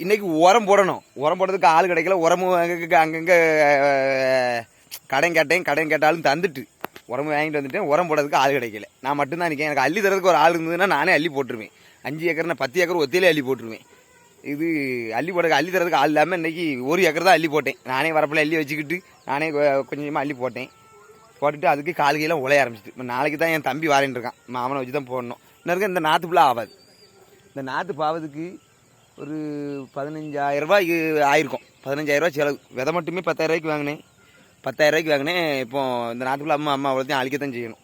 இன்றைக்கி உரம் போடணும். உரம் போடுறதுக்கு ஆள் கிடைக்கல. உரமும் அங்கங்கே கடன் கேட்டாலும் தந்துட்டு உரமும் வாங்கிட்டு வந்துட்டேன். உரம் போடுறதுக்கு ஆள் கிடைக்கல. நான் மட்டும்தான் நிற்கேன். எனக்கு அள்ளி தரதுக்கு ஒரு ஆள் இருந்ததுன்னா நானே அள்ளி போட்டுருவேன். 5 ஏக்கர்னா 10 ஏக்கர் ஒத்தையிலே அள்ளி போட்டுருவேன். இது அள்ளி தரதுக்கு ஆள் இல்லாமல் இன்றைக்கி 1 ஏக்கர் தான் அள்ளி போட்டேன். நானே வரப்பில் அள்ளி வச்சுக்கிட்டு நானே கொஞ்சமாக அள்ளி போட்டுட்டு அதுக்கு கால்கையெல்லாம் உழைய ஆரம்பிச்சிட்டு. இப்போ நாளைக்கு தான் என் தம்பி வாரேன்னு இருக்கான். மாமனை வச்சு தான் போடணும். இன்னும் இந்த நாற்று ஃபுல்லாக ஆகாது. இந்த நாற்று பாவதுக்கு ஒரு 15,000 ரூபாய் ஆயிருக்கும். 15,000 ரூபா செலவு. விதை மட்டுமே 10,000 ரூபாய்க்கு வாங்கினேன். 10,000 ரூபாய்க்கு வாங்கினேன். இப்போ இந்த நாற்றுக்குள்ள அம்மா அவ்வளோத்தையும் அழிக்கத்தான் செய்யணும்.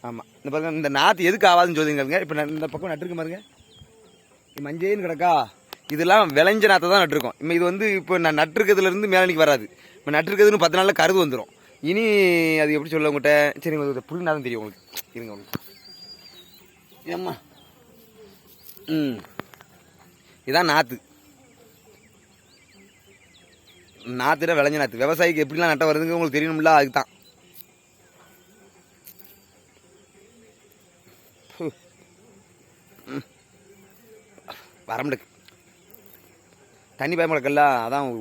ஆமாம். இந்த பாருங்க, இந்த நாற்று எதுக்கு ஆகாதுன்னு சொல்லுங்க. இப்போ இந்த பக்கம் நட்டுருக்கு பாருங்க, மஞ்சேன்னு கிடக்கா. இதெல்லாம் விளைஞ்ச நாற்றை தான் நட்டுருக்கோம். இது இப்போ நான் நட்டுருக்கிறதுலேருந்து மேலனிக்கு வராது. இப்போ நட்டுருக்கிறதுன்னு 10 நாளில் கருது வந்துடும். இனி அது எப்படி சொல்ல உங்கள்கிட்ட? சரி, உங்களுக்கு புல் நாதம் தெரியும் உங்களுக்கு. இருங்க உங்களுக்கு. ஏம்மா, இதான் நாற்று. நாற்றுல விளைஞ்ச நாற்று. விவசாயிக்கு எப்படிலாம் நட்ட வருதுங்க உங்களுக்கு தெரியணும்ல. அதுக்கு தான். வரமுடிக்கு தண்ணி பயமுடக்கல்ல, அதான்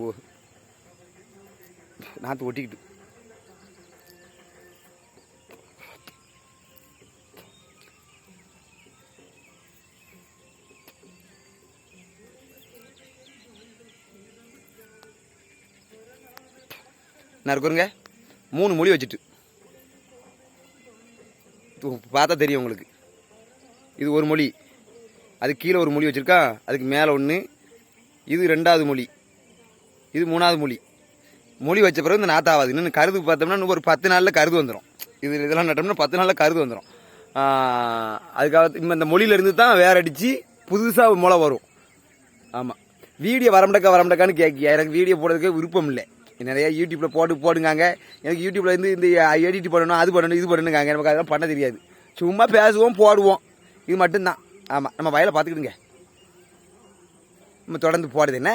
நாற்று ஒட்டிக்கிட்டு. நான் இருக்குங்க 3 மொழி வச்சுட்டு பார்த்தா தெரியும் உங்களுக்கு. இது ஒரு மொழி, அது கீழே ஒரு மொழி வச்சுருக்கா, அதுக்கு மேலே ஒன்று, இது 2வது மொழி, இது 3வது மொழி வச்ச பிறகு இந்த நாற்றாகாது. இன்னும் கருது பார்த்தோம்னா இன்னும் ஒரு 10 நாளில் கருது வந்துடும். இதெல்லாம் நட்டோம்னா 10 நாளில் கருது வந்துடும். அதுக்காக இப்போ இந்த மொழியிலேருந்து தான் வேற அடித்து புதுசாக முளை வரும். ஆமாம். வீடியோ வரமுடக்கான்னு கேட்க எனக்கு வீடியோ போடுறதுக்கு விருப்பம் இல்லை. நிறையா யூடியூப்பில் போடுங்காங்க. எனக்கு யூடியூப்பில் இந்த எடிட் பண்ணணும், அது பண்ணணும், இது பண்ணணுங்காங்க. நமக்கு அதெல்லாம் பண்ண தெரியாது. சும்மா பேசுவோம், போடுவோம், இது மட்டும்தான். ஆமாம். நம்ம வயலை பார்த்துக்கிடுங்க. நம்ம தொடர்ந்து போடுது என்ன.